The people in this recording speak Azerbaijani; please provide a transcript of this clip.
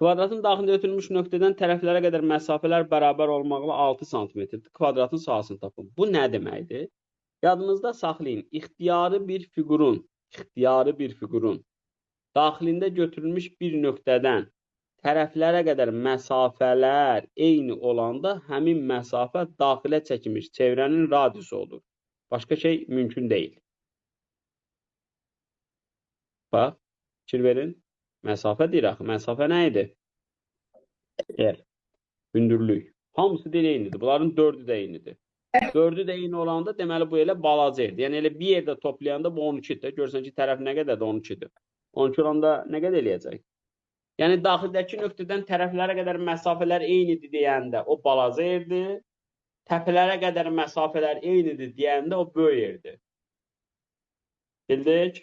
Kvadratın daxilində ötürülmüş nöqtədən tərəflərə qədər məsafələr bərabər olmaqla 6 santimetrdir. Kvadratın sahəsini tapın. Bu nə deməkdir? Yadınızda saxlayın. İxtiyari bir fiqurun daxilində götürülmüş bir nöqtədən tərəflərə qədər məsafələr eyni olanda həmin məsafə daxilə çəkilmiş çevrənin radiusu olur. Başqa şey mümkün deyil. Bax, fikir verin. Məsafə deyir axı. Məsafə nə idi? R. Hündürlük. Hamısı deyil eynidir. Bunların dördü də eynidir. Dördü də eyni olanda deməli bu elə balaca yerdir. Yəni elə bir yerdə toplayanda bu 12-dir. Görürsən ki, tərəf nə qədərdir? 12-dir. 12 olanda nə qədər eləyəcək? Yəni daxildəki nöqtədən tərəflərə qədər məsafələr eynidir deyəndə o balaca yerdir. Təpələrə qədər məsafələr eynidir deyəndə o böyük yerdir. Bildik?